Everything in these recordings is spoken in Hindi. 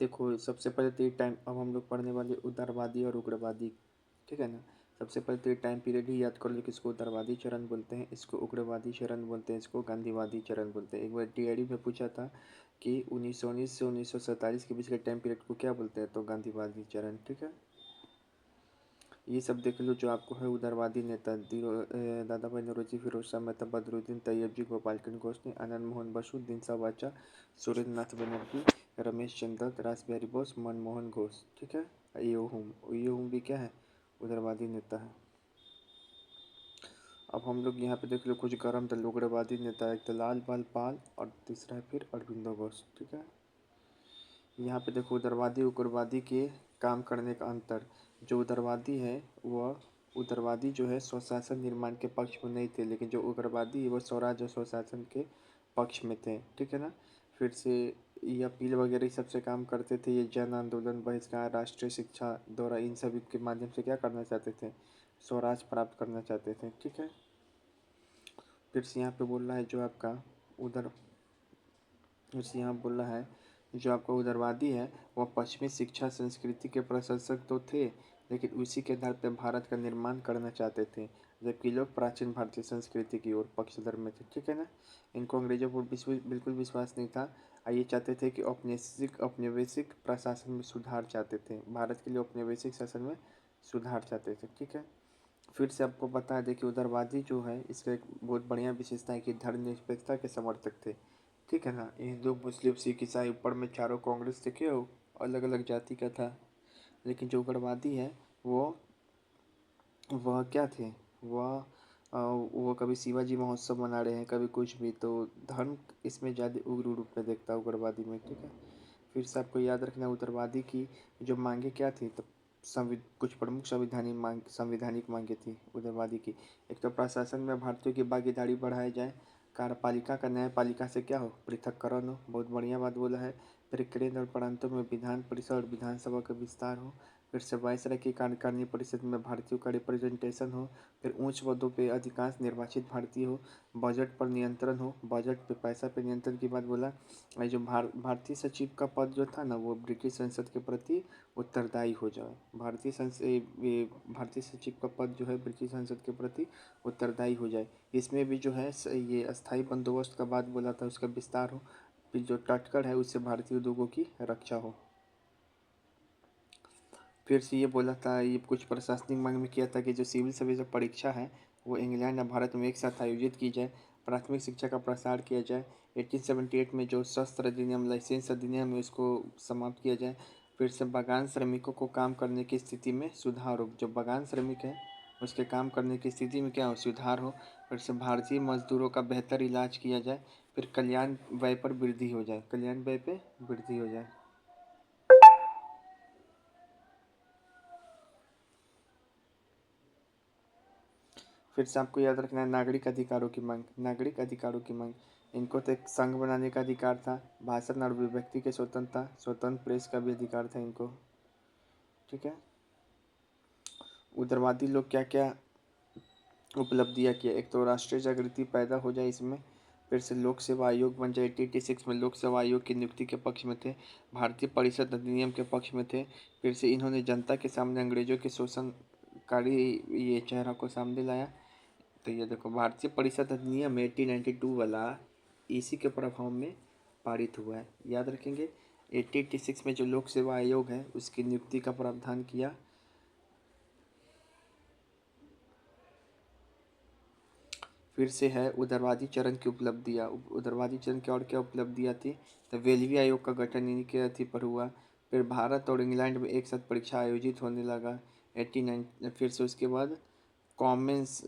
देखो सबसे पहले तो ये टाइम अब हम लोग पढ़ने वाले उदारवादी और उग्रवादी, ठीक है ना। सबसे पहले तो ये टाइम पीरियड ही याद कर लो कि इसको उदारवादी चरण बोलते हैं, इसको उग्रवादी चरण बोलते हैं, इसको गांधीवादी चरण बोलते हैं। एक बार टीआईडी में पूछा था कि 1919 से 1947 के बीच के टाइम पीरियड को क्या बोलते हैं, तो गांधीवादी चरण, ठीक है। ये सब देख लो जो आपको है उदारवादी नेता दादा भाई नौरोजी, फिरोज शाह मेहता, बदरुद्दीन तैयबजी, गोपाल कृष्ण गोखले, आनंद मोहन बसु, दिनसा वाचा, सुरेंद्र नाथ बनर्जी, रमेश चंद्र दत्त, रास बिहारी बोस, मनमोहन घोष, ठीक है। ये हूँ भी क्या है, उदारवादी नेता है। अब हम लोग यहाँ पे देख लो कुछ गरम दल उग्रवादी नेता, एक तो लाल बाल पाल और तीसरा है फिर अरविंदो घोष, ठीक है। यहाँ पे देखो उदारवादी उग्रवादी के काम करने का अंतर। जो उदारवादी है वह उदारवादी जो है स्वशासन निर्माण के पक्ष में नहीं थे, लेकिन जो उग्रवादी है वह स्वराज और स्वशासन के पक्ष में थे, ठीक है ना। फिर से ये अपील वगैरह सबसे काम करते थे, ये जन आंदोलन, बहिष्कार, राष्ट्रीय शिक्षा दौरा, इन सभी के माध्यम से क्या करना चाहते थे, स्वराज प्राप्त करना चाहते थे, ठीक है। फिर से यहाँ पे बोल रहा है जो आपका उधर फिर से यहाँ बोल रहा है जो आपका उदारवादी है वह पश्चिमी शिक्षा संस्कृति के प्रशंसक तो थे, लेकिन उसी के आधार पर भारत का निर्माण करना चाहते थे, जबकि लोग प्राचीन भारतीय संस्कृति की ओर पक्षधर में थे, ठीक है ना। इनको अंग्रेजों पर बिल्कुल विश्वास नहीं था। ये चाहते थे कि औपनिवेशिक प्रशासन में सुधार चाहते थे, भारत के लिए औपनिवेशिक शासन में सुधार चाहते थे, ठीक है। फिर से आपको बता दें कि उदारवादी जो है इसका एक बहुत बढ़िया विशेषता है कि धर्मनिरपेक्षता के समर्थक थे, ठीक है ना। हिंदू मुस्लिम सिख ईसाई ऊपर में चारों कांग्रेस थे, क्यों, अलग अलग जाति का था। लेकिन जो उग्रवादी है वो वह क्या थे, वो कभी शिवाजी महोत्सव मना रहे हैं, कभी कुछ भी, तो धर्म इसमें ज़्यादा उग्र रूप में देखता है उग्रवादी में, ठीक है। फिर से आपको याद रखना है उग्रवादी की जो मांगे क्या थी, तो कुछ प्रमुख संवैधानिक मांगे थी उग्रवादी की। एक तो प्रशासन में भारतीयों की भागीदारी बढ़ाई जाए, कार्यपालिका का न्यायपालिका से क्या हो, पृथक्करण हो, बहुत बढ़िया बात बोला है। फिर केंद्र और प्रांतों में विधान परिषद और विधानसभा का विस्तार हो। फिर से वायसराय की कार्यकारिणी परिषद में भारतीयों का रिप्रेजेंटेशन हो। फिर उच्च पदों पे अधिकांश निर्वाचित भारतीय हो। बजट पर नियंत्रण हो, बजट पे पैसा पे नियंत्रण की बात बोला। ये जो भारतीय सचिव का पद जो था ना वो ब्रिटिश संसद के प्रति उत्तरदायी हो जाए। भारतीय सचिव का पद जो है ब्रिटिश संसद के प्रति उत्तरदायी हो जाए। इसमें भी जो है ये अस्थायी बंदोबस्त का बात बोला था, उसका विस्तार हो। फिर जो तटकड़ है उससे भारतीय उद्योगों की रक्षा हो। फिर से ये बोला था, ये कुछ प्रशासनिक मांग में किया था कि जो सिविल सर्विस परीक्षा है वो इंग्लैंड और भारत में एक साथ आयोजित की जाए। प्राथमिक शिक्षा का प्रसार किया जाए। 1878 में जो शस्त्र अधिनियम लाइसेंस अधिनियम है उसको समाप्त किया जाए। फिर से बागान श्रमिकों को काम करने की स्थिति में सुधार हो, जो बागान श्रमिक है उसके काम करने की स्थिति में क्या हो, सुधार हो। फिर से भारतीय मजदूरों का बेहतर इलाज किया जाए। फिर कल्याण व्यय पर वृद्धि हो जाए, कल्याण व्यय पे वृद्धि हो जाए। फिर से आपको याद रखना है नागरिक अधिकारों की मांग, नागरिक अधिकारों की मांग। इनको तो एक संघ बनाने का अधिकार था, भाषण और अभिव्यक्ति के स्वतंत्रता, स्वतंत्र प्रेस का भी अधिकार था इनको, ठीक है। उग्रवादी लोग क्या क्या उपलब्धियाँ किया, एक तो राष्ट्रीय जागृति पैदा हो जाए इसमें। फिर से लोक सेवा आयोग बन जाए, 1886 में लोक सेवा आयोग की नियुक्ति के पक्ष में थे। भारतीय परिषद अधिनियम के पक्ष में थे। फिर से इन्होंने जनता के सामने अंग्रेजों के शोषणकारी ये चेहरा को सामने लाया। तो ये देखो भारतीय परिषद अधिनियम 1892 वाला इसी के प्रभाव में पारित हुआ है, याद रखेंगे। 1886 में जो लोक सेवा आयोग है उसकी नियुक्ति का प्रावधान किया। फिर से है उदारवादी चरण की उपलब्धियाँ, उदारवादी चरण की और क्या उपलब्धियाँ थी, तो वेलवी आयोग का गठन इन्हीं के अथी पर हुआ। फिर भारत और इंग्लैंड में एक साथ परीक्षा आयोजित होने लगा 89। फिर से उसके बाद कॉमन्स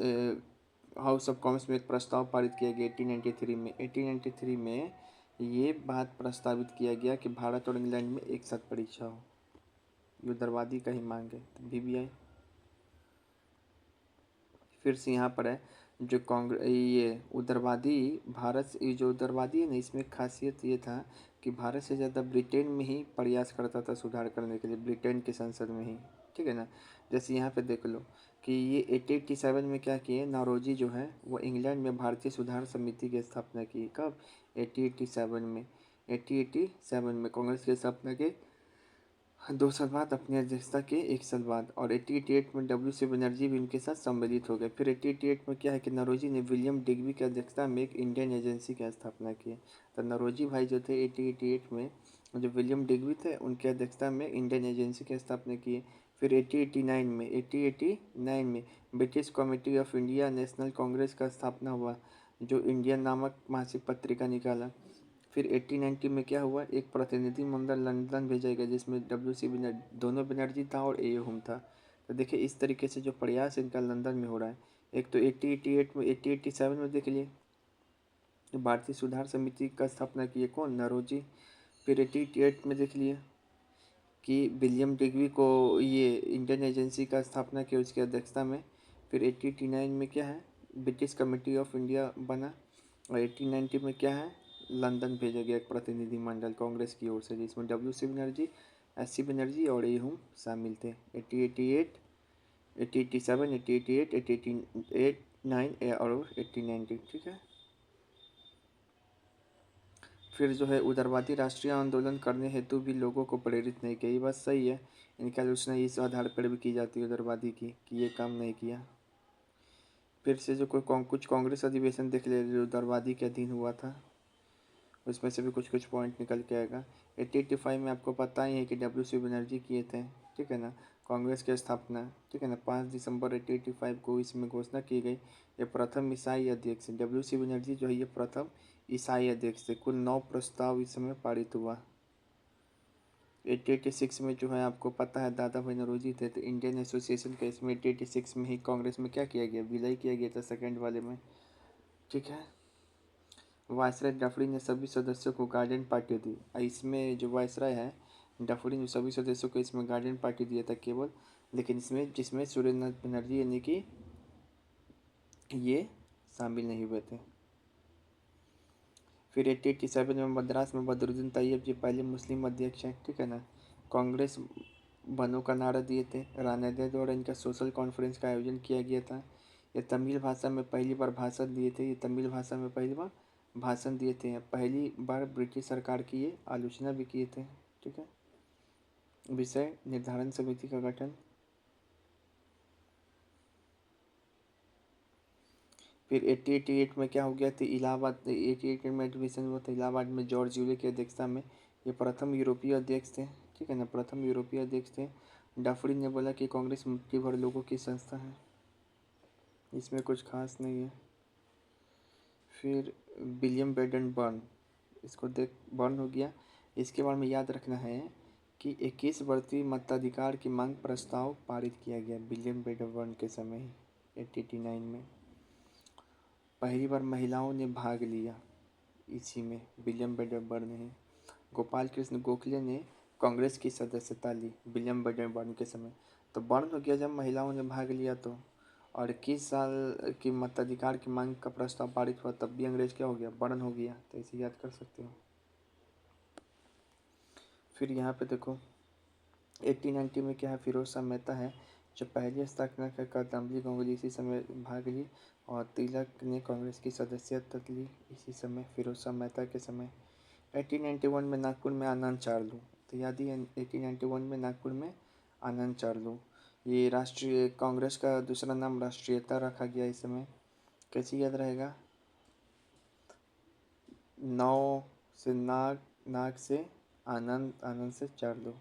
हाउस ऑफ कॉमन्स में एक प्रस्ताव पारित किया गया 1893 में। 1893 में ये बात प्रस्तावित किया गया कि भारत और इंग्लैंड में एक साथ परीक्षा हो। ये उदारवादी का ही मांग है, BBI। फिर से यहाँ पर है जो कांग्रेस ये उग्रवादी भारत, ये जो उग्रवादी है ना इसमें खासियत ये था कि भारत से ज़्यादा ब्रिटेन में ही प्रयास करता था सुधार करने के लिए, ब्रिटेन की संसद में ही, ठीक है ना। जैसे यहाँ पे देख लो कि ये 1887 में क्या किए, नौरोजी जो है वो इंग्लैंड में भारतीय सुधार समिति की स्थापना की। कब, 1887 में, 1887 में कांग्रेस की स्थापना की 2 साल बाद अपनी अध्यक्षता के 1 साल बाद, और 1888 में WC बनर्जी भी उनके साथ सम्मिलित हो गए। फिर 1888 में क्या है कि नौरोजी ने विलियम डिग्बी की अध्यक्षता में एक इंडियन एजेंसी की स्थापना की। तो नौरोजी भाई जो थे 1888 में, जो विलियम डिग्बी थे उनकी अध्यक्षता में इंडियन एजेंसी की स्थापना की। फिर 1889 में British committee of India national Congress का स्थापना हुआ, जो इंडियन नामक मासिक पत्रिका निकाला। फिर 1890 में क्या हुआ, एक प्रतिनिधि मंडल लंदन भेजा गया जिसमें WC दोनों बनर्जी था और ए हुम था। तो देखिए इस तरीके से जो प्रयास इनका लंदन में हो रहा है। एक तो 1888 में, 1887 में देख लिए भारतीय सुधार समिति का स्थापना किए कौन, नौरोजी। फिर 1888 में देख लिए कि विलियम डिग्बी को ये इंडियन एजेंसी का स्थापना किया उसकी अध्यक्षता में। फिर 1889 में क्या है, ब्रिटिश कमेटी ऑफ इंडिया बना। और 1890 में क्या है, लंदन भेजा गया एक प्रतिनिधि मंडल कांग्रेस की ओर से, जिसमें WC बनर्जी, SC बनर्जी और ए हुम शामिल थे। 1888, 1887, 1888, 1889 और 1890, ठीक है। फिर जो है उदारवादी राष्ट्रीय आंदोलन करने हेतु भी लोगों को प्रेरित नहीं किया। ये बात सही है, इनकी आलोचना इस आधार पर भी की जाती है उदारवादी की कि ये काम नहीं किया। फिर से जो कुछ कांग्रेस अधिवेशन देख ले जो उदारवादी के अधीन हुआ था, उसमें से भी कुछ कुछ पॉइंट निकल के आएगा। 1885 में आपको पता ही है कि WC बनर्जी किए थे, ठीक है ना, कांग्रेस की स्थापना, ठीक है ना। 5 दिसंबर 1885 को इसमें घोषणा की गई। ये प्रथम ईसाई अध्यक्ष WC बनर्जी जो है ये प्रथम ईसाई अध्यक्ष थे। कुल 9 प्रस्ताव इस समय पारित हुआ। 1886 में जो है आपको पता है दादा भाई नौरोजी थे, तो इंडियन एसोसिएशन के इसमें 1886 में ही कांग्रेस में क्या किया गया, विलय किया गया था सेकेंड वाले में, ठीक है। वायसराय डफरिन ने सभी सदस्यों को गार्डियन पार्टी दी। इसमें जो वायसराय है डफरिन, सभी सदस्यों को इसमें गार्डियन पार्टी दिया था केवल, लेकिन इसमें जिसमें सुरेंद्रनाथ बनर्जी यानी कि ये शामिल नहीं हुए थे। फिर 1887 में मद्रास में बदरुद्दीन तैयब जी पहले मुस्लिम अध्यक्ष हैं, ठीक है ना। कांग्रेस बनो का नारा दिए थे। रानाडे द्वारा इनका सोशल कॉन्फ्रेंस का आयोजन किया गया था। ये तमिल भाषा में पहली बार भाषण दिए थे। ये तमिल भाषा में पहली बार भाषण दिए थे। पहली बार ब्रिटिश सरकार की ये आलोचना भी किए थे, ठीक है। विषय निर्धारण समिति का गठन। फिर 1888 में क्या हो गया था, इलाहाबाद 1888 में एडमिशन हुआ था इलाहाबाद में जॉर्ज यूले की अध्यक्षता में। ये प्रथम यूरोपीय अध्यक्ष थे, ठीक है ना, प्रथम यूरोपीय अध्यक्ष थे। डफरिन ने बोला कि कांग्रेस मुट्ठी भर लोगों की संस्था है, इसमें कुछ खास नहीं है। फिर विलियम बेडन बर्न, इसको देख बर्न हो गया। इसके बारे में याद रखना है कि 21 बढ़ती मताधिकार की मांग प्रस्ताव पारित किया गया विलियम बेडन बर्न के समय ही 1889 में। पहली बार महिलाओं ने भाग लिया इसी में, विलियम बेडन ने। गोपाल कृष्ण गोखले ने कांग्रेस की सदस्यता ली विलियम बेडन के समय। तो बर्न हो गया जब महिलाओं ने भाग लिया तो। और 21 साल की मताधिकार की मांग का प्रस्ताव पारित हुआ तब भी अंग्रेज क्या हो गया, बर्न हो गया। तो इसे याद कर सकते हो। फिर यहाँ पे देखो 1890 में क्या है, फिरोज शाह मेहता है जो पहली स्थापना का कादम्बली गांगुली इसी समय भाग ली। और तिलक ने कांग्रेस की सदस्यता ली इसी समय, फिरोज शाह मेहता के समय। 1891 में नागपुर में आनंद चार्लू, तो याद ही 1891 में नागपुर में आनंद चार्लू। ये राष्ट्रीय कांग्रेस का दूसरा नाम राष्ट्रीयता रखा गया इस समय। कैसे याद रहेगा, नौ से नाग, नाग से आनंद, आनंद से चार्लू।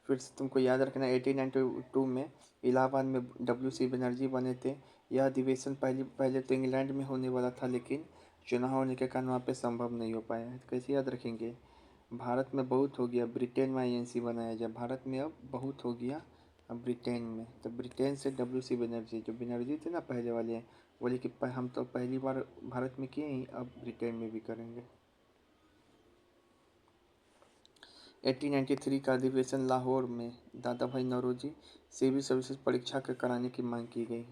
फिर से तुमको याद रखना 1892 में इलाहाबाद में WC बनर्जी बने थे। यह अधिवेशन पहले तो इंग्लैंड में होने वाला था, लेकिन चुनाव होने के कारण वहाँ पे संभव नहीं हो पाया है। कैसे याद रखेंगे, भारत में बहुत हो गया, ब्रिटेन में INC बनाया जाए। भारत में अब बहुत हो गया, अब ब्रिटेन में। तो ब्रिटेन से WC बनर्जी, जो बनर्जी थे ना पहले वाले, बोले कि हम तो पहली बार भारत में किए ही, अब ब्रिटेन में भी करेंगे। 1893 का अधिवेशन लाहौर में दादा भाई नौरोजी सिविल सर्विसेज परीक्षा के कराने की मांग की गई।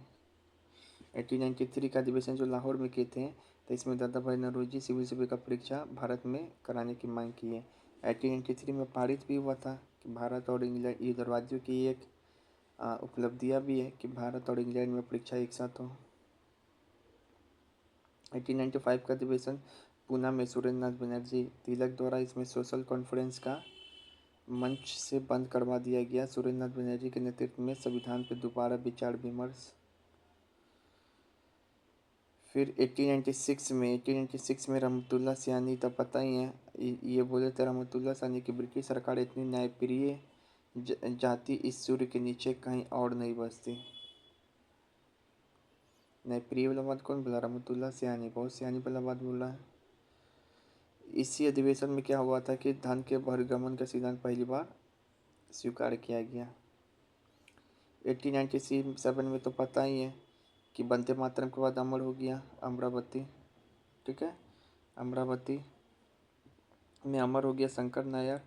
1893 का अधिवेशन जो लाहौर में किए थे, तो इसमें दादा भाई नौरोजी सिविल सर्विस का परीक्षा भारत में कराने की मांग की है। 1893 में पारित भी हुआ था कि भारत और इंग्लैंड, ये उग्रवादियों की एक उपलब्धियाँ भी है कि भारत और इंग्लैंड में परीक्षा एक साथ हो। 1895 का अधिवेशन पूना में सुरेंद्र नाथ बनर्जी तिलक द्वारा इसमें सोशल कॉन्फ्रेंस का मंच से बंद करवा दिया गया। सुरेंद्र नाथ बनर्जी के नेतृत्व में संविधान पर दोबारा विचार विमर्श। फिर 1896 में रहमतुल्लाह सयानी, तो पता ही है, ये बोले थे रहमतुल्लाह सयानी कि ब्रिटिश सरकार इतनी न्यायप्रिय जाति इस सूर्य के नीचे कहीं और नहीं बसती। न्यायप्रिय वाला बात कौन बोला? रहमतुल्लाह सयानी, बहुत सयानी वाला बात बोला है। इसी अधिवेशन में क्या हुआ था कि धन के बहिर्गमन का सिद्धांत पहली बार स्वीकार किया गया। 1897 में तो पता ही है कि वंदे मातरम के बाद अमर हो गया अमरावती, ठीक है, अमरावती में अमर हो गया शंकर नायर।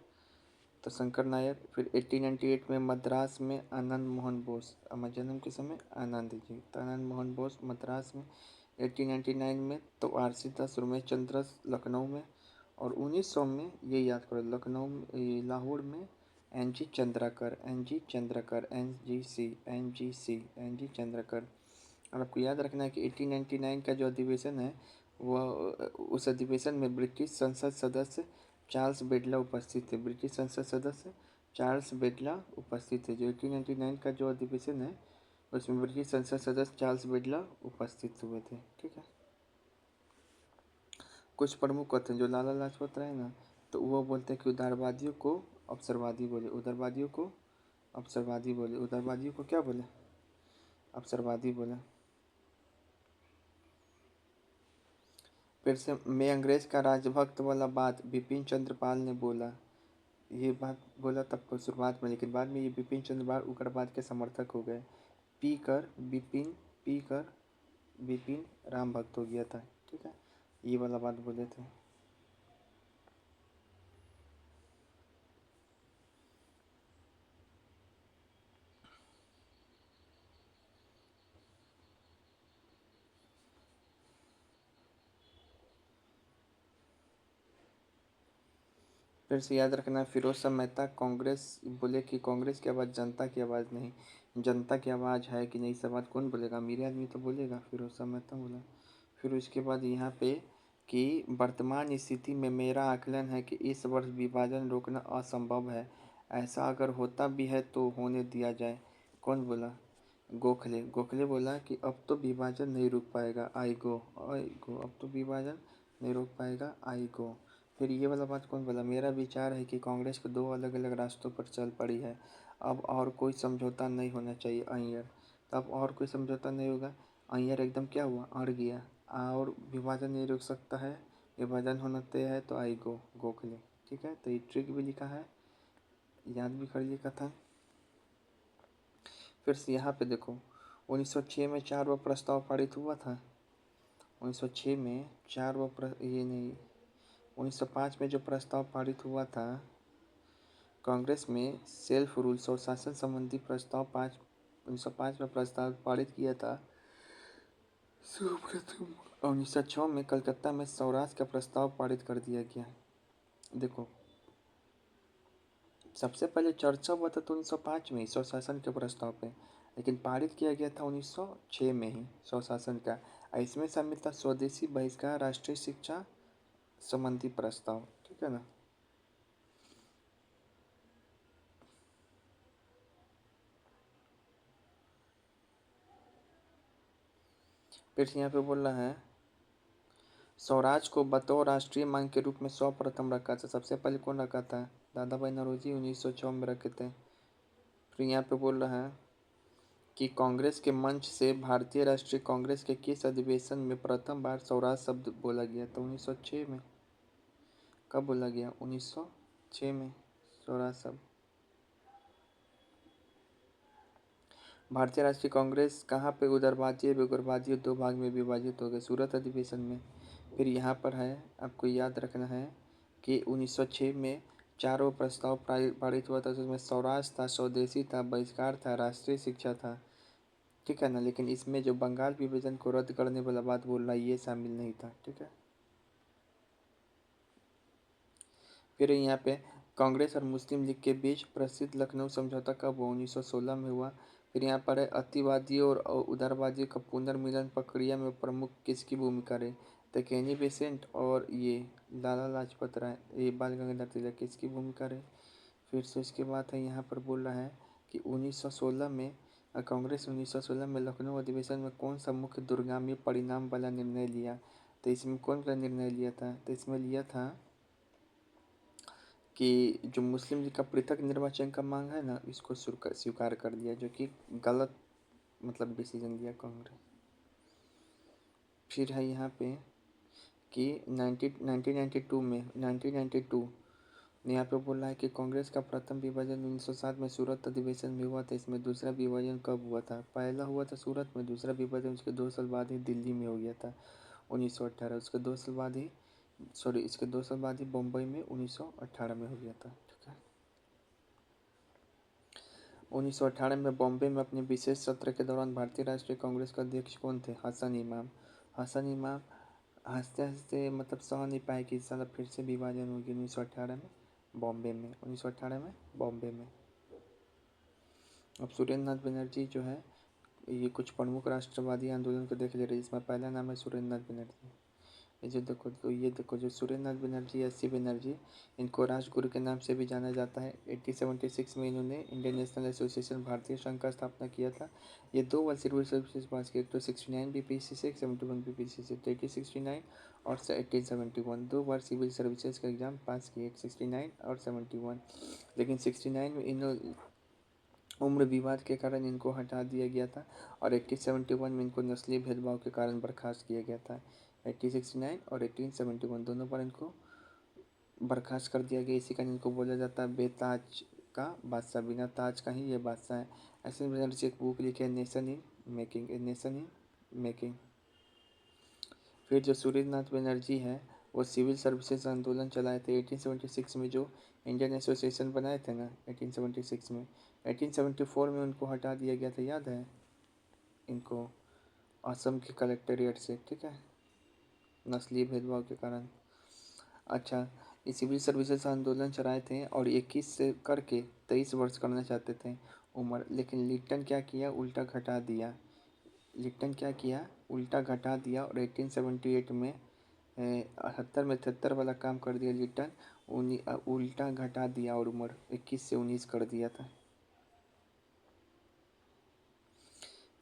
तो शंकर नायर फिर 1898 में मद्रास में आनंद मोहन बोस, अमर जन्म के समय आनंद जी, तो आनंद मोहन बोस मद्रास में। 1899 में तो आरसी दास रमेश चंद्र लखनऊ में। और 1900 में ये याद करो, लखनऊ लाहौर में NG Chandrakar, NG Chandrakar, NG Chandrakar. और आपको याद रखना है कि 1899 का जो अधिवेशन है वह, उस अधिवेशन में ब्रिटिश संसद सदस्य चार्ल्स बेडला उपस्थित थे। ब्रिटिश संसद सदस्य चार्ल्स बेडला उपस्थित थे। जो 1899 का जो अधिवेशन है उसमें ब्रिटिश संसद सदस्य चार्ल्स बेडला उपस्थित हुए थे, ठीक है। कुछ प्रमुख कथन जो लाला लाजपत राय ना, तो वो बोलते हैं कि उदारवादियों को अवसरवादी बोले, उदारवादियों को अवसरवादी बोले, उदारवादियों को क्या बोले? अवसरवादी बोले। फिर से मैं अंग्रेज का राजभक्त वाला बात बिपिन चंद्र पाल ने बोला, ये बात बोला तब को शुरुआत में, लेकिन बाद में ये बिपिन चंद्र पाल उग्रवाद के समर्थक हो गए। पी कर बिपिन राम भक्त हो गया था, ठीक है, ये वाला बात बोले थे। फिर से याद रखना, फिरोज शाह मेहता कांग्रेस बोले कि कांग्रेस की आवाज़ जनता की आवाज़ नहीं, जनता की आवाज़ है कि नहीं, सब बात कौन बोलेगा? अमीर आदमी तो बोलेगा, फिरोज शाह मेहता बोला। फिर उसके बाद यहाँ पे कि वर्तमान स्थिति में मेरा आकलन है कि इस वर्ष विभाजन रोकना असंभव है, ऐसा अगर होता भी है तो होने दिया जाए। कौन बोला? गोखले। गोखले बोला कि अब तो विभाजन नहीं रुक पाएगा, आई गो, अब तो विभाजन नहीं रोक पाएगा, आई गो। फिर ये वाला बात कौन बोला? मेरा विचार है कि कांग्रेस को दो अलग अलग रास्तों पर चल पड़ी है, अब और कोई समझौता नहीं होना चाहिए, अय्यर। तब और कोई समझौता नहीं होगा, अय्यर एकदम क्या हुआ? अड़ गया, और विभाजन नहीं रुक सकता है, विभाजन होना तय है, तो आई गो, गोखले, ठीक है। तो ये ट्रिक भी लिखा है, याद भी कर लिया था। फिर से यहाँ पे देखो, 1906 में 4वां प्रस्ताव पारित हुआ था। 1906 में 4वां ये नहीं, 1905 में जो प्रस्ताव पारित हुआ था कांग्रेस में, सेल्फ रूल स्वशासन संबंधी प्रस्ताव 1905 में प्रस्ताव पारित किया था सर्वप्रथम। 1906 में कलकत्ता में स्वराज का प्रस्ताव पारित कर दिया गया। देखो, सबसे पहले चर्चा हुआ था तो 1905 में ही स्वशासन के प्रस्ताव पे, लेकिन पारित किया गया था 1906 में ही स्वशासन का। इसमें शामिल था स्वदेशी बहिष्कार, राष्ट्रीय शिक्षा संबंधी प्रस्ताव, ठीक है ना। फिर यहाँ पे बोल रहा है, स्वराज को बतौर राष्ट्रीय मांग के रूप में सर्वप्रथम रखा था। सबसे पहले कौन रखा था? दादा भाई नौरोजी 1906 में रखे थे। फिर यहाँ पे बोल रहा है कि कांग्रेस के मंच से भारतीय राष्ट्रीय कांग्रेस के किस अधिवेशन में प्रथम बार स्वराज शब्द बोला गया था? 1906 में। कब बोला गया? 1906 में स्वराज शब्द। भारतीय राष्ट्रीय कांग्रेस कहाँ पे उदारवादी और उग्रवादी दो भाग में विभाजित हो गए? सूरत अधिवेशन में। फिर यहाँ पर है, आपको याद रखना है कि 1906 में 4वां प्रस्ताव पारित हुआ था, उसमें स्वराज था, स्वदेशी था, बहिष्कार था, राष्ट्रीय शिक्षा था, ठीक है ना। लेकिन इसमें जो बंगाल विभाजन को रद्द करने वाला बात बोल रहा है ये शामिल नहीं था, ठीक है। फिर यहाँ पे कांग्रेस और मुस्लिम लीग के बीच प्रसिद्ध लखनऊ समझौता कब हुआ? 1916 में हुआ। फिर यहाँ पर है, अतिवादियों और उदारवादियों का पुनर्मिलन प्रक्रिया में प्रमुख किसकी भूमिका रही? तकेनी बेसेंट और ये लाला लाजपत राय, ये बाल गंगाधर तिलक, किसकी भूमिका रही। फिर से इसके बाद है यहाँ पर बोल रहा है कि 1916 में कांग्रेस 1916 में लखनऊ अधिवेशन में कौन सा मुख्य दूरगामी परिणाम वाला निर्णय लिया। तो इसमें कौन सा निर्णय लिया था, तो इसमें लिया था कि जो मुस्लिम लीग का पृथक निर्वाचन का मांग है ना, इसको स्वीकार कर लिया, जो कि गलत मतलब डिसीजन लिया कांग्रेस। फिर है यहाँ पे कि 1992 यहाँ पे बोल रहा है कि कांग्रेस का प्रथम विभाजन 1907 में सूरत अधिवेशन में हुआ था। इसमें दूसरा विभाजन कब हुआ था, पहला हुआ था सूरत में, दूसरा विभाजन उसके 2 साल बाद ही दिल्ली में हो गया था 1918। उसके 2 साल बाद ही इसके 2 साल बाद ही बम्बई में 1918 में हो गया था। ठीक है, 1918 में बॉम्बे में अपने विशेष सत्र के दौरान भारतीय राष्ट्रीय कांग्रेस का अध्यक्ष कौन थे, हसन इमाम। हसन इमाम हंसते हंसते मतलब सह नहीं पाए कि इस साल फिर से विभाजन होगी 1918 में बॉम्बे में, 1918 में बॉम्बे में। अब सुरेंद्र नाथ बनर्जी जो है, ये कुछ प्रमुख राष्ट्रवादी आंदोलन को देख ले रहे, जिसमें पहला नाम है सुरेंद्र नाथ बनर्जी। ये जो देखो, तो ये देखो जो सुरेंद्र नाथ बनर्जी, एस.सी. बनर्जी, इनको राजगुरु के नाम से भी जाना जाता है। 1876 में इन्होंने इंडियन नेशनल एसोसिएशन भारतीय संघ का स्थापना किया था। ये 2 बार सिविल सर्विसेज पास किए, तो 69 बीपीएससी से 71 बीपीएससी से, 1869 और 1871 2 बार सिविल सर्विसेज का एग्जाम पास किए, 69 और 71। लेकिन 69 में इन उम्र विवाद के कारण इनको हटा दिया गया था और 1871 में इनको नस्लीय भेदभाव के कारण बर्खास्त किया गया था। 1869 और 1871 दोनों बार इनको बर्खास्त कर दिया गया। इसी कारण इनको बोला जाता है बेताज का बादशाह, बिना ताज का ही ये बादशाह है। ऐसे में से एक बुक लिखी है nation in making, nation in making. फिर जो सूर्यनाथ बनर्जी है, वो सिविल सर्विसेज आंदोलन चलाए थे 1876 में, जो इंडियन एसोसिएशन बनाए थे ना 1876 में। 1874 में उनको हटा दिया गया था, याद है इनको, असम के कलेक्टेरिएट से। ठीक है, नस्लीय भेदभाव के कारण। अच्छा, ये सिविल सर्विसेज आंदोलन चलाए थे और 21 से करके 23 वर्ष करना चाहते थे उम्र, लेकिन लिट्टन क्या किया, उल्टा घटा दिया। लिट्टन क्या किया, उल्टा घटा दिया और 1878 में 78 में 73 वाला काम कर दिया लिट्टन, उल्टा घटा दिया और उम्र 21 से 19 कर दिया था।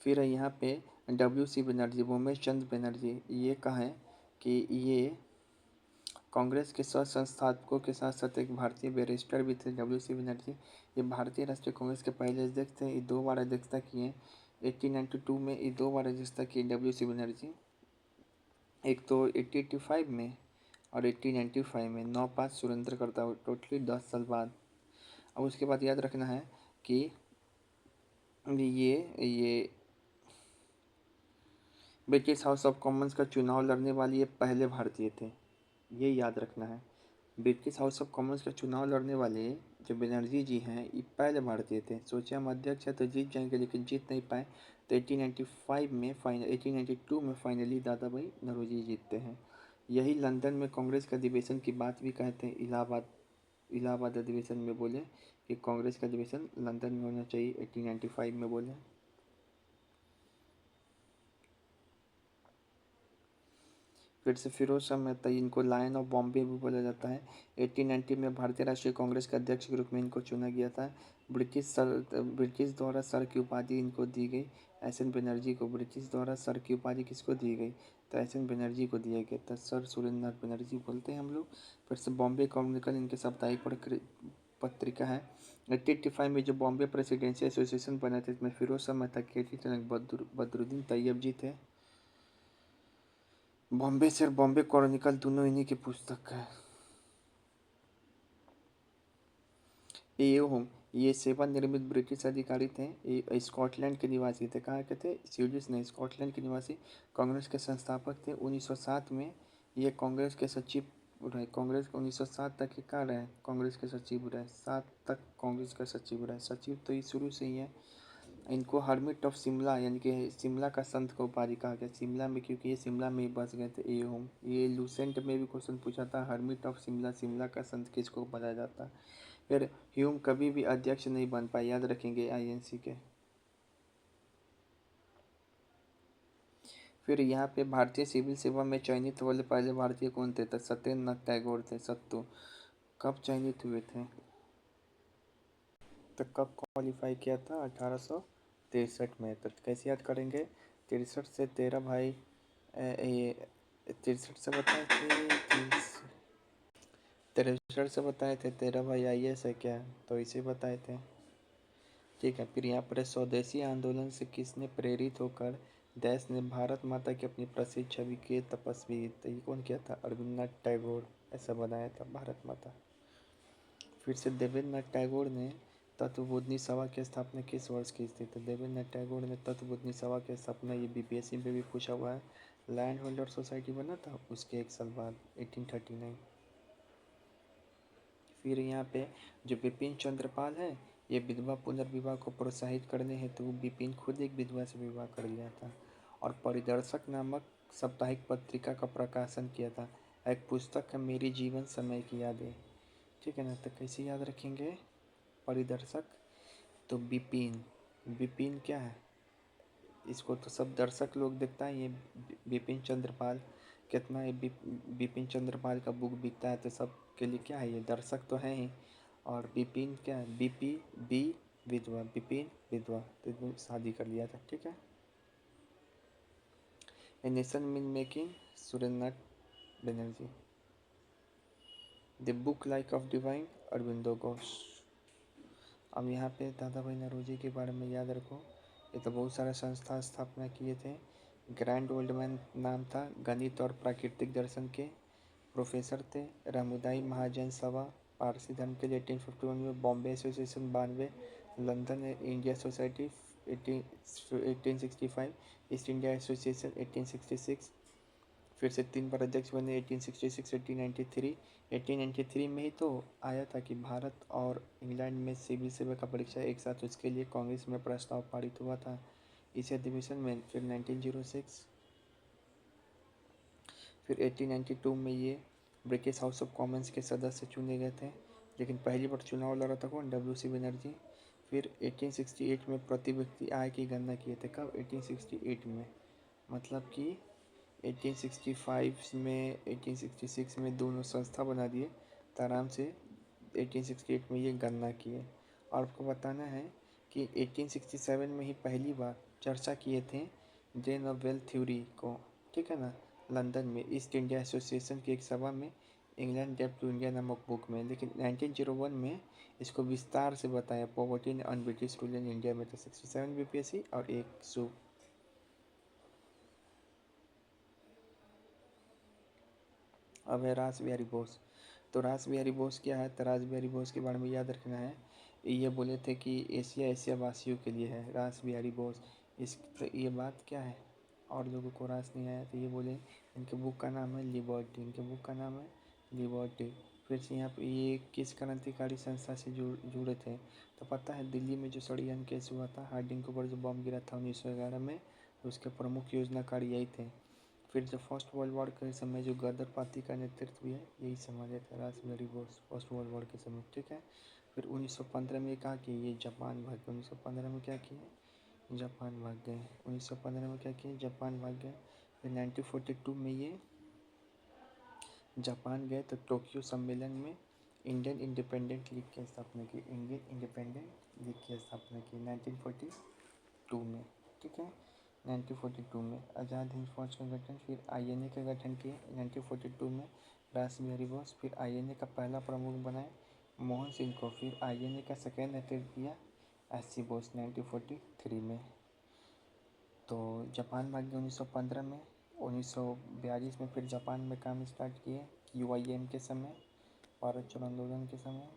फिर है यहाँ पे WC बनर्जी, भूमेश चंद्र बनर्जी, ये कहा है कि ये कांग्रेस के सह संस्थापकों के साथ साथ एक भारतीय बैरिस्टर भी थे। WC बनर्जी ये भारतीय राष्ट्रीय कांग्रेस के पहले अध्यक्ष थे। ये 2 बार अध्यक्षता किए, 1892 में ये 2 बार अध्यक्षता किए WC बनर्जी, एक तो 1885 में और 1895 में। 9 5 सुरेंद्र करता हो, टोटली 10 साल बाद। अब उसके बाद याद रखना है कि ये ब्रिटिश हाउस ऑफ कॉमन्स का चुनाव लड़ने वाले ये पहले भारतीय थे, ये याद रखना है। ब्रिटिश हाउस ऑफ कॉमन्स का चुनाव लड़ने वाले जो बनर्जी जी हैं, ये पहले भारतीय थे। सोचे हम अध्यक्ष है तो जीत जाएंगे, लेकिन जीत नहीं पाए। तो 1895 में फाइनल 1892 में फाइनली दादा भाई नौरोजी जीतते हैं। यही लंदन में कांग्रेस के अधिवेशन की बात भी कहते हैं। इलाहाबाद अधिवेशन में बोले कि कांग्रेस का अधिवेशन लंदन में होना चाहिए, 1895 में बोले। फिर से फिरोज शाह मेहता, इनको लायन ऑफ बॉम्बे भी बोला जाता है। 1890 में भारतीय राष्ट्रीय कांग्रेस के अध्यक्ष के रूप में इनको चुना गया था। ब्रिटिश द्वारा सर की उपाधि इनको दी गई। एस.एन. बनर्जी को ब्रिटिश द्वारा सर की उपाधि किसको दी गई, तो एस.एन. बनर्जी को दिया गया था। सर सुरेंद्र नाथ बनर्जी बोलते हैं हम लोग। फिर से बॉम्बे क्रॉनिकल इनके साप्ताहिक पत्रिका है। 1885 में जो बॉम्बे प्रेसिडेंसी एसोसिएशन बना था, इसमें फिरोज शाह मेहता, के.टी. टनक, बदरुद्दीन तैयब जी थे। बॉम्बे से और बॉम्बे क्रॉनिकल दोनों इन्हीं की पुस्तक है। ये होम, ये सेवानिवृत्त ब्रिटिश अधिकारी थे। ये स्कॉटलैंड के निवासी थे। कहाँ के थे, स्वीडिश नहीं, स्कॉटलैंड के निवासी। कांग्रेस के संस्थापक थे। 1907 में ये कांग्रेस के सचिव रहे। कांग्रेस 1907 तक ये कहाँ रहे, कांग्रेस के सचिव रहे, 7 तक कांग्रेस का सचिव रहे। सचिव तो ये शुरू से ही है। इनको हर्मिट ऑफ शिमला यानी कि शिमला का संत का उपाधि कहा गया, शिमला में, क्योंकि ये शिमला में ही बस गए थे। ये होम, ये लूसेंट में भी क्वेश्चन पूछा था, हर्मिट ऑफ शिमला, शिमला का संत किसको बताया जाता है। फिर ह्यूम कभी भी अध्यक्ष नहीं बन पाए, याद रखेंगे आईएनसी के। फिर यहाँ पे भारतीय सिविल सेवा में चयनित वाले पहले भारतीय कौन थे? तो सत्येंद्रनाथ टैगोर थे, सत्तू। कब चयनित हुए थे? तो कब क्वालिफाई किया था? 1863 में। तो कैसे याद करेंगे? 63 से 13 भाई, ये 63 से बताए थे, 63 से बताए थे, 13 भाई IAS है क्या? तो इसे बताए थे। ठीक है, फिर यहाँ पर स्वदेशी आंदोलन से किसने प्रेरित होकर देश ने भारत माता की अपनी प्रसिद्ध छवि के तपस्वी, तो ये कौन किया था? रविन्द्रनाथ टैगोर ऐसा बनाया था भारत माता। फिर से देवेंद्रनाथ टैगोर ने तत्वबोधिनी सभा की स्थापना किस वर्ष की थी? तो देवेंद्रनाथ टैगोर ने तत्वबोधिनी सभा की स्थापना, ये BPSC में भी पूछा हुआ है, लैंड होल्डर सोसाइटी बना था उसके एक साल बाद, 1839। फिर यहाँ पे जो बिपिन चंद्रपाल है, ये विधवा पुनर्विवाह को प्रोत्साहित करने हेतु बिपिन खुद एक विधवा से विवाह कर लिया था और परिदर्शक नामक साप्ताहिक पत्रिका का प्रकाशन किया था। एक पुस्तक है मेरी जीवन समय की यादें। ठीक है ना? तो कैसे याद रखेंगे? परिदर्शक, तो बिपिन, बिपिन क्या है? इसको तो सब दर्शक लोग देखता है। ये बिपिन चंद्रपाल, कितना ये बिपिन चंद्रपाल का बुक बिकता है, तो सब के लिए क्या है? ये दर्शक तो है ही। और बिपिन क्या है? बी विधवा, बिपिन विधवा, तो इसने शादी कर लिया था। ठीक है। A nation mean making, Surendranath Banerjee. The book like of divine, Aurobindo Ghosh. अब यहाँ पे दादा भाई नौरोजी के बारे में याद रखो। ये तो बहुत सारे संस्था स्थापना किए थे। ग्रैंड ओल्ड मैन नाम था, गणित और प्राकृतिक दर्शन के प्रोफेसर थे। रामुदाई महाजन सभा पारसी धर्म के लिए 1851 में, Bombay association 92, London India society 1865, east India association 1866। फिर से 3 बार अध्यक्ष बने, 1866, 1893। 1893 में ही तो आया था कि भारत और इंग्लैंड में सिविल सेवा का परीक्षा एक साथ, उसके लिए कांग्रेस में प्रस्ताव पारित हुआ था इस अधिवेशन में। फिर 1906, फिर 1892 में ये ब्रिटिश हाउस ऑफ कॉमन्स के सदस्य चुने गए थे, लेकिन पहली बार चुनाव लड़ा था कौन? WC बनर्जी। फिर 1868 में प्रति व्यक्ति आय की गणना किए थे। कब? 1868 में। मतलब कि 1865 में, 1866 में दोनों संस्था बना दिए, तो आराम से 1868 में ये गणना किए। और आपको बताना है कि 1867 में ही पहली बार चर्चा किए थे जेन ऑफ वेल्थ थ्योरी को। ठीक है ना? लंदन में ईस्ट इंडिया एसोसिएशन की एक सभा में, इंग्लैंड डेप्ट टू इंडिया नामक बुक में। लेकिन 1901 में इसको विस्तार से बताया, poverty and un British rule in India में। तो 67 BPSC और एक सू। अब है रास बिहारी बोस। तो रास बिहारी बोस क्या है? तो रास बिहारी बोस के बारे में याद रखना है, ये बोले थे कि एशिया एशिया वासियों के लिए है, रास बिहारी बोस। इस तो ये बात क्या है? और लोगों को रास नहीं आया, तो ये बोले। इनके बुक का नाम है लिबर्टी, इनके बुक का नाम है लिबर्टी। फिर से यहाँ पे ये किस क्रांतिकारी संस्था से जुड़े थे? तो पता है, दिल्ली में जो षड्यंत्र केस हुआ था, हार्डिंग के ऊपर जो बम गिरा था 1911 में, उसके प्रमुख योजनाकारी यही थे। फिर जो फर्स्ट वर्ल्ड वॉर के समय जो गदर पार्टी का नेतृत्व भी है, यही समाज थे रास Bihari Bose first world war के समय। ठीक है। फिर 1915 में कहा कि ये जापान भाग गए। 1915 में क्या किए? जापान भाग गए। 1915 में क्या किए? जापान भाग गए। फिर 1942 में ये जापान गए, तो टोक्यो सम्मेलन में इंडियन इंडिपेंडेंट लीग की स्थापना की, इंडियन इंडिपेंडेंट लीग की स्थापना की 1942 में। ठीक है। 1942 में आज़ाद हिंद फौज का गठन, फिर INA का गठन किए 1942 में रास बिहारी बोस। फिर INA का पहला प्रमुख बनाए मोहन सिंह को। फिर INA का सेकेंड नेतृत्व किया SC बोस 1943 में। तो जापान भाग गए 1915 में। 1942 में फिर जापान में काम स्टार्ट किए QIM के समय, भारत छोड़ो आंदोलन के समय,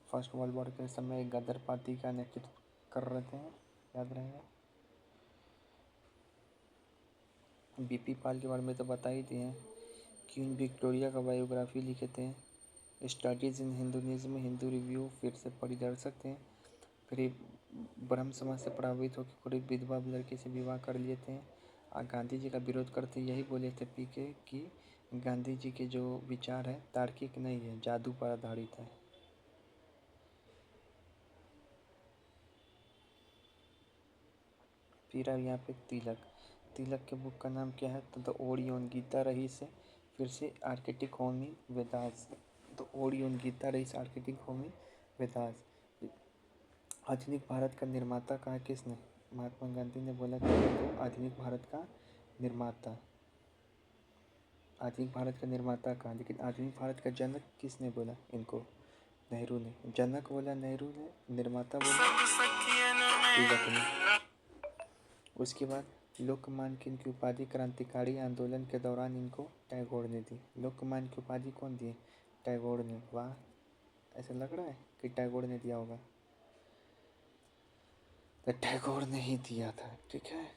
फर्स्ट वर्ल्ड वॉर के समय गदर पार्टी का नेतृत्व कर रहे थे, याद रहेगा। BP पाल के बारे में तो बता ही दिए। क्वीन विक्टोरिया का बायोग्राफी लिखे थे। Studies in Hinduism, Hindu review, फिर से परिदर्शक थे। फिर ये ब्रह्म समाज से प्रभावित होकर पूरी विधवा लड़की से विवाह कर लिए थे। और गांधी जी का विरोध करते यही बोले थे PK कि गांधी जी के जो विचार है तार्किक नहीं है, जादू पर आधारित है। फिर अब यहाँ पे तिलक। तिलक के बुक का नाम क्या है? तो द ओडियन गीता रही से, फिर से आर्किटिक होमी वेदास। तो ओडियन गीता रही से आर्किटिक होमी वेदास। आधुनिक भारत का निर्माता कहा किसने? महात्मा गांधी ने बोला कि तो आधुनिक भारत का निर्माता, आधुनिक भारत का निर्माता कहा, लेकिन आधुनिक भारत का जनक किसने बोला इनको? नेहरू ने। जनक बोला नेहरू ने, निर्माता बोला तिलक ने। उसके बाद लोकमान्य की इनकी उपाधि क्रांतिकारी आंदोलन के दौरान इनको टैगोर ने दी। लोकमान्य की उपाधि कौन दिए? टैगोर ने। वाह, ऐसा लग रहा है कि टैगोर ने दिया होगा, तो टैगोर ने ही दिया था। ठीक है।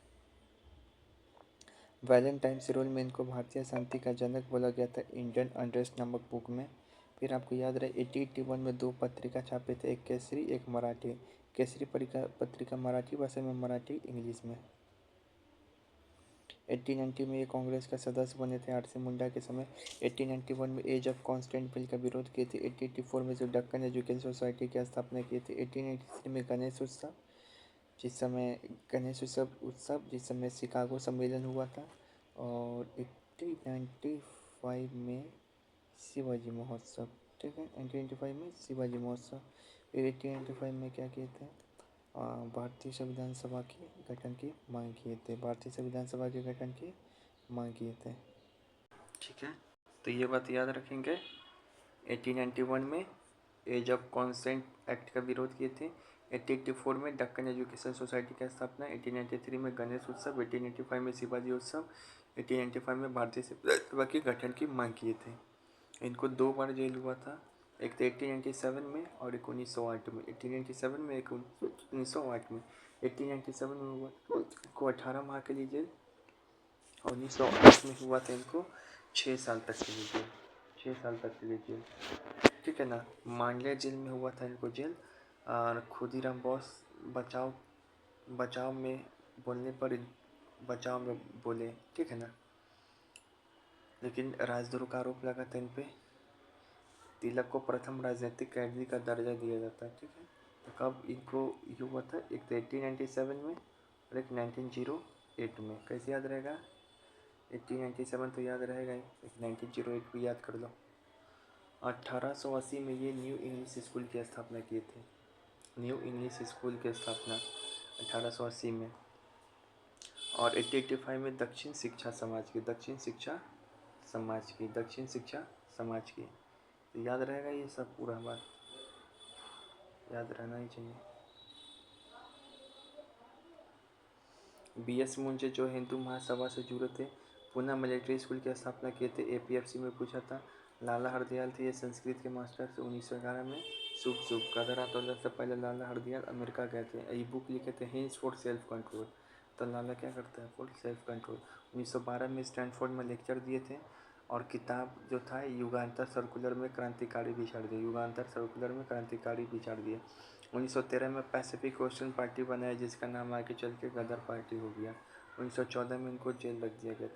वैलेंटाइन सिरोल में इनको भारतीय शांति का जनक बोला गया था इंडियन अनरेस्ट नामक बुक में। फिर आपको याद रहे 1881 में 2 पत्रिका छापे थे, एक केसरी एक मराठी। केसरी पत्रिका मराठी भाषा में, मराठी इंग्लिश में। 1890 में ये कांग्रेस का सदस्य बने थे आर सी मुंडा के समय। 1891 में एज ऑफ कॉन्स्टेंट बिल का विरोध किए थे। 1884 में जो डक्कन एजुकेशन सोसाइटी की स्थापना की थी। 1883 में गणेश उत्सव, जिस समय शिकागो सम्मेलन हुआ था। और 1895 में शिवाजी महोत्सव। ठीक है, 1895 में शिवाजी महोत्सव। फिर 1895 में क्या किए थे? भारतीय संविधान सभा के गठन की मांग किए थे। भारतीय संविधान सभा के गठन की मांग किए थे। ठीक है, तो ये बात याद रखेंगे। 1891 में एज ऑफ कॉन्सेंट एक्ट का विरोध किए थे। 1884 में डक्कन एजुकेशन सोसाइटी की स्थापना। 1893 में गणेश उत्सव। 1885 में शिवाजी उत्सव। 1895 में भारतीय सभा के गठन की मांग किए थे। इनको 2 बार जेल हुआ था, एक तो 1897 में और एक 1908 में। 1897 में, एक 1908 में। 1897 में हुआ इनको 18 माह के लिए जेल, और 1908 में हुआ था इनको 6 साल तक के लिए जेल। 6 साल तक के लिए जेल। ठीक है ना। मांडले जेल में हुआ था इनको जेल। और खुदीराम बोस बचाव में बोलने पर बचाव में बोले। ठीक है ना, लेकिन राजद्रोह का आरोप लगा था इन पे। तिलक को प्रथम राजनीतिक कैदी का दर्जा दिया जाता है। ठीक है, तो कब इनको ये हुआ था? एक तो 1897 में और एक 1908 में। कैसे याद रहेगा? 1897 तो याद रहेगा ही, एक 1908 भी याद कर लो। 1880 में ये न्यू इंग्लिश स्कूल की स्थापना किए थे। न्यू इंग्लिश स्कूल की स्थापना 1880 में। और 1885 में दक्षिण शिक्षा समाज की। तो याद रहेगा ये सब, पूरा बात याद रहना ही चाहिए। BS मुंजे जो हिंदू महासभा से जुड़े थे, पूना मिलिट्री स्कूल की स्थापना किए थे। APFC में पूछा था। लाला हरदयाल थे ये संस्कृत के मास्टर से। 1911 में शुभ गदर आंदोलन से पहले लाला हरदयाल अमेरिका गए थे। ये बुक लिखे थे हिंट्स फॉर सेल्फ कंट्रोल। तो लाला क्या करता है? For self control. 1912 में स्टैनफोर्ड में लेक्चर दिए थे। और किताब जो था युगांतर सर्कुलर में क्रांतिकारी विचार दिए। 1913 में पैसिफिक ओशन पार्टी बनाई, जिसका नाम आगे चल के गदर पार्टी हो गया। 1914 में इनको जेल रख दिया गया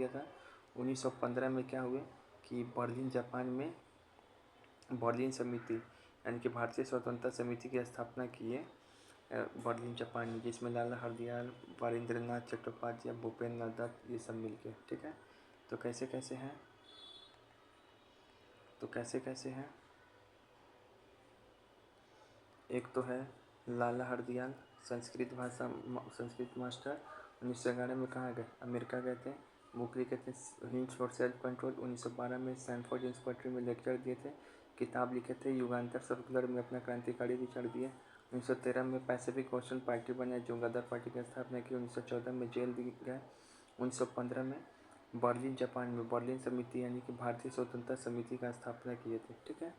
था। 1915 में क्या हुए कि बर्लिन जापान में बर्लिन समिति, यानी कि भारतीय स्वतंत्रता समिति की स्थापना किए बर्लिन जापान में, जिसमें लाला हरदयाल, वारिंद्रनाथ चट्टोपाध्याय, भूपेंद्र दत्त, ये सब मिलके। ठीक है, तो कैसे कैसे हैं? एक तो है लाला हरदयाल, संस्कृत मास्टर। 1911 में कहाँ गए? अमेरिका गए थे। बुक लिखे थे हिंट्स फॉर सेल्फ कंट्रोल। 1912 में स्टैनफोर्ड यूनिवर्सिटी में लेक्चर दिए थे। किताब लिखे थे युगांतर सर्कुलर में अपना क्रांतिकारी विचार दिए। 1913 में पैसिफिक ओशन पार्टी बनाई, जो गदर पार्टी की स्थापना की। 1914 में जेल गए। 1915 में बर्लिन जापान में बर्लिन समिति, यानी कि भारतीय स्वतंत्रता समिति का स्थापना किए थे। ठीक है,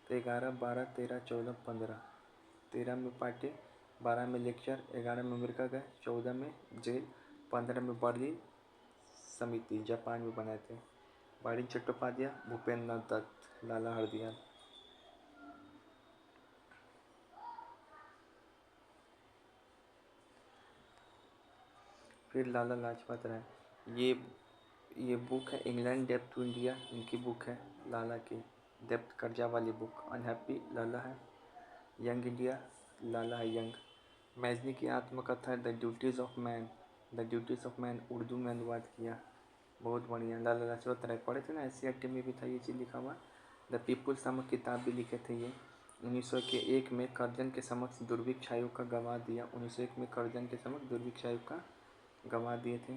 तो 11, 12, 13, 14, 15। 13 में पार्टी, 12 में लेक्चर, 11 में अमेरिका गए, 14 में जेल, 15 में बर्लिन समिति जापान में बनाए थे। वारिन चट्टोपाध्याय, भूपेंद्र दत्त, लाला हरदयाल। फिर लाला लाजपत राय। ये बुक है इंग्लैंड डेप्थ टू इंडिया, इनकी बुक है लाला की, डेप्थ कर्जा वाली बुक। अनहैप्पी लाला है, यंग इंडिया लाला है यंग, मैजनी की आत्मकथा the duties of man, the duties of man Urdu में अनुवाद किया, बहुत बढ़िया। लाला लाजपत राय पढ़े थे ना, एनसीईआरटी में भी था ये चीज़ लिखा हुआ। द पीपुल्स नामक किताब भी लिखे थे ये। 1901 में करजन के समक्ष दुर्भिक्ष आयोग का गवाह दिया, 1901 में करजन के समक्ष दुर्भिक्ष आयोग का गवाह दिए थे।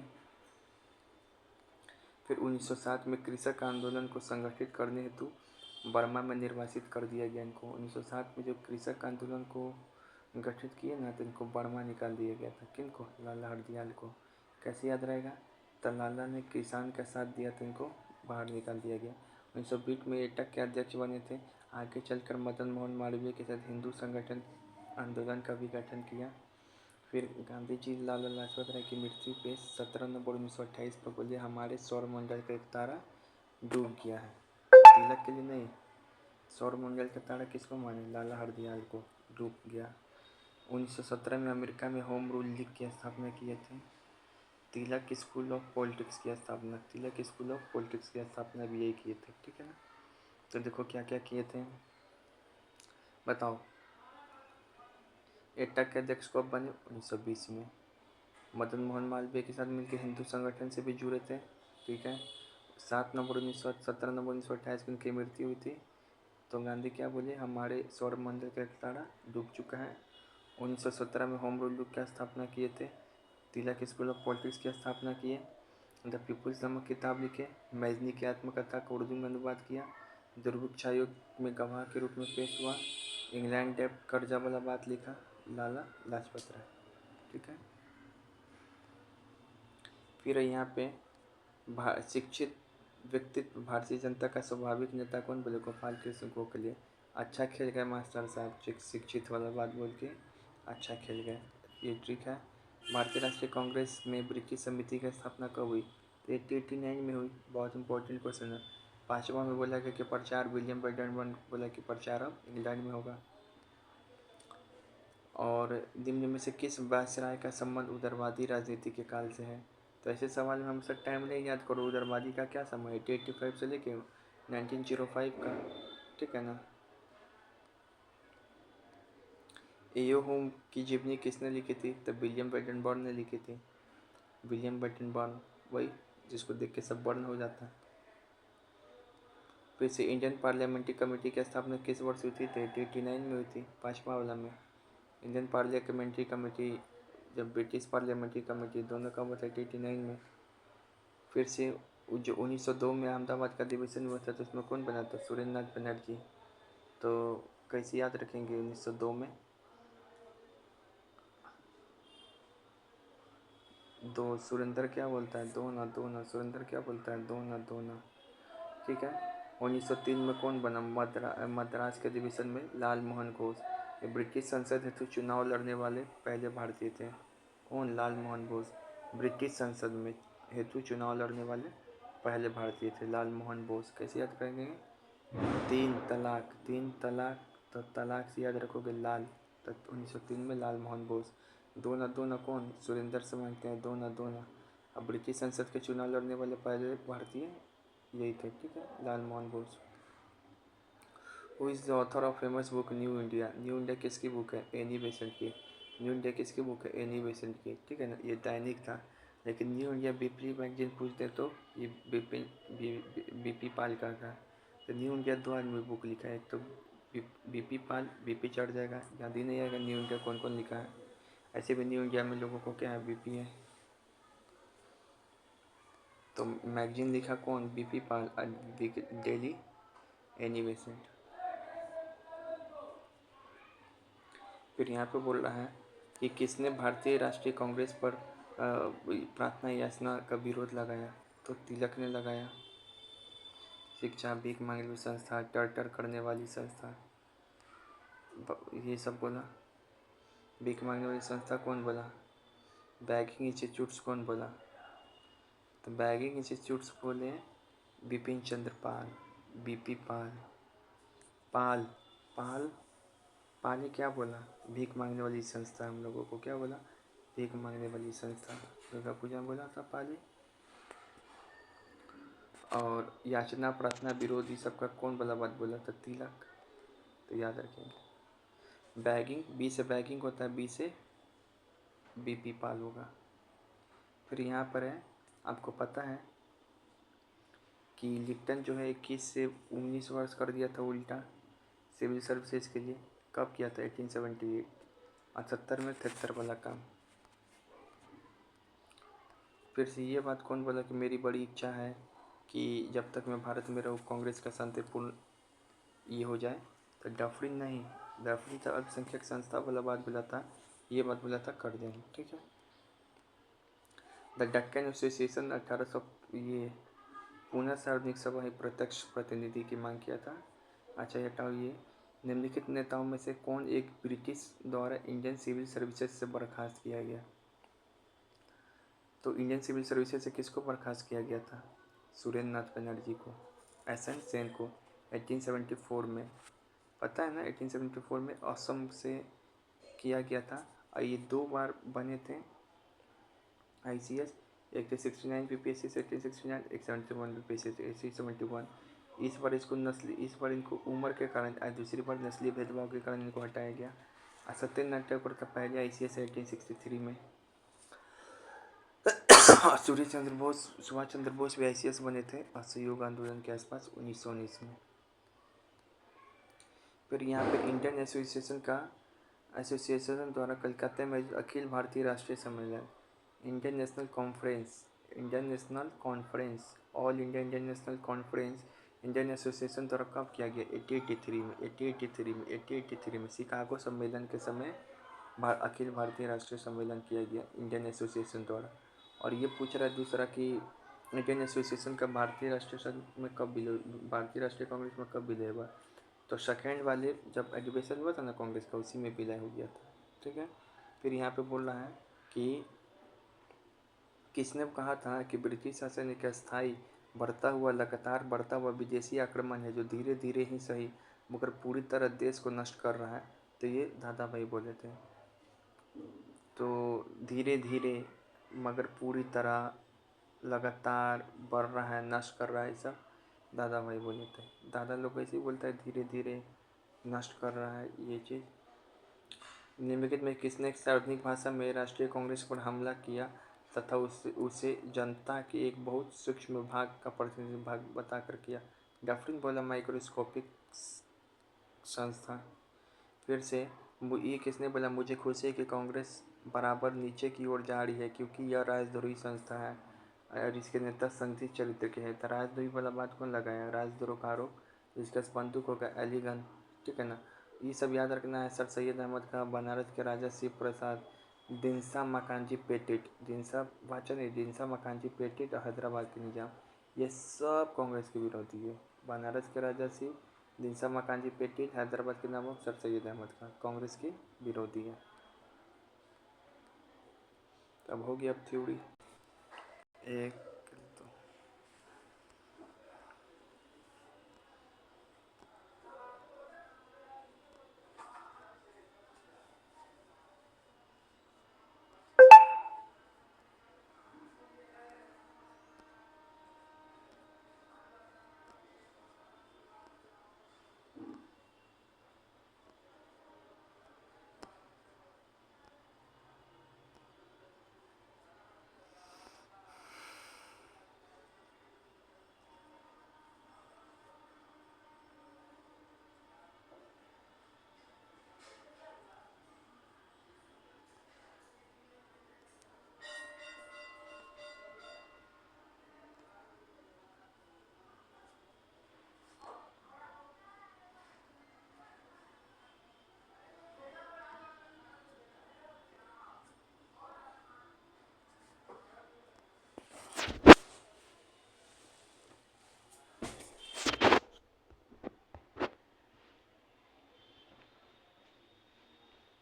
फिर 1907 में कृषक आंदोलन को संगठित करने हेतु बर्मा में निर्वासित कर दिया गया इनको। 1907 में जो कृषक आंदोलन को गठित किए ना, तो इनको बर्मा निकाल दिया गया था। किनको? लाला हरदयाल को। कैसे याद रहेगा? तो लाला ने किसान का साथ दिया तो इनको बाहर निकाल दिया गया। 1920 में एटक के अध्यक्ष बने थे। आगे चलकर मदन मोहन मालवीय के साथ हिंदू संगठन आंदोलन का भी गठन किया। फिर गांधी जी लाला लाजपत राय की मृत्यु पे 17 नवंबर 1928 को बोले हमारे सौरमंडल का एक तारा डूब गया है। तिलक के लिए नहीं, सौरमंडल का तारा किसको माने? लाला हरदयाल को। डूब गया। 1917 में अमेरिका में होम रूल लीग की स्थापना किए थे। तिलक स्कूल ऑफ पॉलिटिक्स की स्थापना, तिलक स्कूल ऑफ पॉलिटिक्स की स्थापना भी यही किए थे। ठीक है ना? तो देखो क्या क्या किए थे, बताओ। एटक के अध्यक्ष कब बने? 1920 में। मदन मोहन मालवीय के साथ मिलकर हिंदू संगठन से भी जुड़े थे। ठीक है। 17 नवंबर 1928 को उनकी मृत्यु हुई थी। तो गांधी क्या बोले? हमारे सौरमंडल का एक तारा डूब चुका है। 1917 में होम रूल लीग की स्थापना किए थे। तिलक स्कूल ऑफ पॉलिटिक्स की स्थापना किए। द पीपुल्स नामक किताब लिखे। मैजनी की आत्मकथा का उर्दू में अनुवाद किया। दुर्भिक्ष आयोग में गवाह के रूप में पेश हुआ। इंग्लैंड डेब्ट कर्जा वाला बात लिखा। लाला लाजपत राय। ठीक है। फिर यहाँ पे शिक्षित व्यक्तित्व भारतीय जनता का स्वाभाविक नेता कौन बोले? गोपाल कृष्ण गोखले। अच्छा खेल गए मास्टर साहब, शिक्षित वाला बात बोल के अच्छा खेल गए, ये ठीक है। भारतीय राष्ट्रीय कांग्रेस में ब्रिटिश समिति की स्थापना कब हुई? 1889 में हुई। बहुत इंपॉर्टेंट क्वेश्चन है। 5वां में बोला गया कि प्रचार विलियम बेंटिंक बोला कि प्रचार अब इंग्लैंड में होगा। और निम्न में से किस वायसराय का संबंध उदारवादी राजनीति के काल से है? तो ऐसे सवाल में हमेशा टाइम नहीं याद करो। उदारवादी का क्या समय? 1885 से लेके 1905 का। ठीक है ना? एयो होम की जीवनी किसने लिखी थी? तो विलियम बेंटिंक ने लिखी थी। विलियम बेंटिंक, वही जिसको देख के सब बर्न हो जाता है। फिर से इंडियन पार्लियामेंट्री कमेटी की स्थापना किस वर्ष हुई थी? 1889 में हुई थी, 5वां वाला में। इंडियन पार्लियामेंट्री कमेटी जब ब्रिटिश पार्लियामेंट्री कमेटी दोनों का हुआ था 1889 में। फिर से जो 1902 में अहमदाबाद का अधिवेशन हुआ था तो उसमें कौन बना था? सुरेंद्र नाथ बनर्जी। तो कैसे याद रखेंगे 1902 में? दो सुरेंद्र क्या बोलता है? दो ना सुरेंद्र क्या बोलता है? दो ना। ठीक है। 1903 में कौन बना मद्रास के अधिवेशन में? लाल मोहन घोष। ये ब्रिटिश संसद हेतु चुनाव लड़ने वाले पहले भारतीय थे। कौन? लाल मोहन घोष। ब्रिटिश संसद में हेतु चुनाव लड़ने वाले पहले भारतीय थे लाल मोहन घोष। कैसे याद करेंगे? 3 तलाक, तो तलाक से याद रखोगे लाल। तो 1903 में लाल मोहन घोष। दो ना कौन? सुरेंद्र से मांगते हैं दो ना। अब ब्रिटिश संसद के चुनाव लड़ने वाले पहले भारतीय यही थे। ठीक है, Lal Mohan Ghosh. Who is the author of famous book New India? New India किसकी बुक है? एनी बेसेंट की। न्यू इंडिया किसकी बुक है? एनी बेसेंट की। ठीक है ना? ये दैनिक था, लेकिन न्यू इंडिया वीकली मैगजीन पूछते तो ये बीपी पाल का था। तो न्यू इंडिया 2 आदमी बुक लिखा है, एक तो बीपी पाल, बीपी चढ़ जाएगा, याद ही नहीं आएगा न्यू इंडिया कौन कौन लिखा है। ऐसे भी न्यू इंडिया में लोगों को क्या है? बीपी है। तो मैगजीन लिखा कौन? बीपी पाल, डेली एनी बेसेंट। फिर यहाँ पे बोल रहा है कि किसने भारतीय राष्ट्रीय कांग्रेस पर प्रार्थना याचना का विरोध लगाया? तो तिलक ने लगाया। शिक्षा, भीख मांगने वाली संस्था, टर्टर करने वाली संस्था, ये सब बोला। भीख मांगने वाली संस्था कौन बोला? बैगिंग इंस्टीट्यूट्स कौन बोला? तो बैगिंग इंस्टीट्यूट्स बोले बिपिन चंद्र पाल, बीपी पाल। पाल पाल पाल ने क्या बोला? भीख मांगने वाली संस्था हम लोगों को क्या बोला? भीख मांगने वाली संस्था। दुर्गा पूजा में बोला था पाली। और याचना, प्रार्थना, विरोधी सबका कौन वाला बात बोला था? तिलक। तो याद रखेंगे। बैगिंग, बी से बैगिंग होता है, बी से बीपी पाल होगा। फिर यहाँ पर है, आपको पता है कि लिप्टन जो है 21 से 19 वर्ष कर दिया था उल्टा सिविल सर्विसेज के लिए। कब किया था? 1878 और 70 में 73 वाला काम। फिर से ये बात कौन बोला कि मेरी बड़ी इच्छा है कि जब तक मैं भारत में रहूँ कांग्रेस का शांतिपूर्ण ये हो जाए? तो डफरिन नहीं, डफरिन तो अल्पसंख्यक संस्था वाला बात बोला था, ये बात बोला था कर देंगे, ठीक है। द डक्कन एसोसिएशन 1800 ये पुनः सार्वजनिक सभा प्रत्यक्ष प्रतिनिधि की मांग किया था। अच्छा ये हटाओ, ये निम्नलिखित नेताओं में से कौन एक ब्रिटिश द्वारा इंडियन सिविल सर्विसेज से बर्खास्त किया गया? तो इंडियन सिविल सर्विसेज से किसको बर्खास्त किया गया था? सुरेंद्र नाथ बनर्जी को, एसएन सेन को 1874 में। पता है ना 1874 में असम से किया गया था। और ये 2 बार बने थे आईसीएस, एक थे 69 पीपीएससी से 1869, एक 71 पीपीएससी से 1871। इस बार इनको उम्र के कारण, दूसरी बार नस्लीय भेदभाव के कारण इनको हटाया गया। और सत्येंद्र नाथ टैगोर का पहले आईसीएस 1863 में। सुभाष चंद्र बोस भी आईसीएस बने थे असहयोग आंदोलन के आसपास 1919 में। फिर यहाँ पे इंडियन एसोसिएशन द्वारा कलकत्ता में अखिल भारतीय राष्ट्रीय सम्मेलन Indian national conference all India Indian national conference Indian association द्वारा कब किया गया? 1883 में शिकागो सम्मेलन के समय अखिल भारतीय राष्ट्रीय सम्मेलन किया गया इंडियन एसोसिएशन द्वारा। और ये पूछ रहा है दूसरा कि इंडियन एसोसिएशन का भारतीय राष्ट्रीय कांग्रेस में कब विलय हुआ? तो सेकेंड वाले जब एडमिशन हुआ था ना कांग्रेस का, उसी में विलय हो गया था, ठीक है। फिर यहाँ पे बोल रहा है कि किसने कहा था कि ब्रिटिश शासन एक अस्थायी लगातार बढ़ता हुआ विदेशी आक्रमण है जो धीरे धीरे ही सही मगर पूरी तरह देश को नष्ट कर रहा है? तो ये दादा भाई बोले थे। तो धीरे धीरे मगर पूरी तरह लगातार बढ़ रहा है, नष्ट कर रहा है, सब दादा भाई बोले थे। दादा लोग ऐसे ही बोलता है धीरे धीरे नष्ट कर रहा है ये चीज़। निम्नलिखित में किसने सार्वजनिक भाषा में राष्ट्रीय कांग्रेस पर हमला किया तथा उसे जनता के एक बहुत सूक्ष्म भाग का प्रतिनिधि भाग बताकर किया? डफरिन बोला माइक्रोस्कोपिक संस्था। फिर से ये किसने बोला? मुझे खुशी है कि कांग्रेस बराबर नीचे की ओर जा रही है क्योंकि यह राजद्रोही संस्था है और इसके नेता संघी चरित्र के हैं। तो राजद्रोही वाला बात कौन लगाया? राजद्रोह का आरोप जिसका बंदूक होगा एलिगन, ठीक है ना। ये सब याद रखना है। सर सैयद अहमद खां, बनारस के राजा शिव प्रसाद, दिनसा मकानजी पेटिट, दिनसा वाचन है, दिनसा मकानजी पेटिट और हैदराबाद के निजाम, ये सब कांग्रेस के विरोधी है। बनारस के राजा शिव, दिनसा मकानजी पेटिट, हैदराबाद के नवाब सर सैयद अहमद खां कांग्रेस के विरोधी है। अब हो गया अब थ्योरी एक।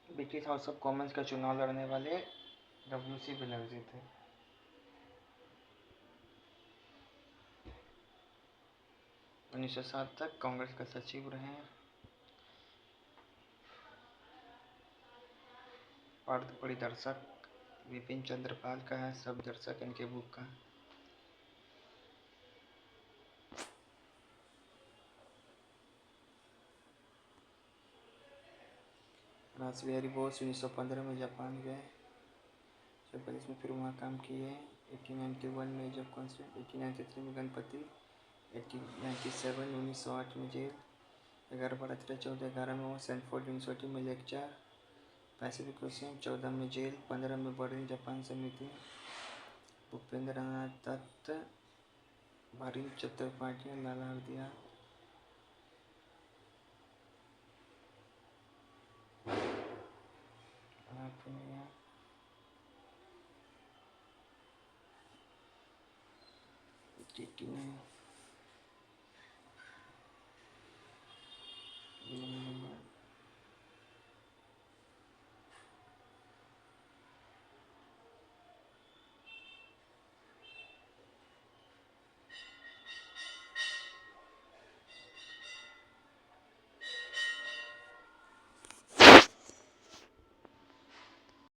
तो ब्रिटिश हाउस ऑफ कॉमन्स का चुनाव लड़ने वाले डब्ल्यूसी बनर्जी थे। 1907 तक कांग्रेस का सचिव रहे। पार्थ परिदर्शक विपिन चंद्र पाल का है, सब दर्शक इनके बुक का। रास बिहारी बोस 1915 में जापान गए। 1942 में फिर वहाँ काम किए। 1891 में जब कॉन्स्टेंट, 1893 में गणपति, 1897 1908 में जेल, 11/12/14 में वो सैनफोर्ड यूनिवर्सिटी में लेक्चर, पैसिफिक ओशियन, 14 में जेल, 15 में बर्लिन जापान समिति, भूपेंद्र नाथ दत्त, भारी चट्टोपाध्याय, लाला हरदयाल, TT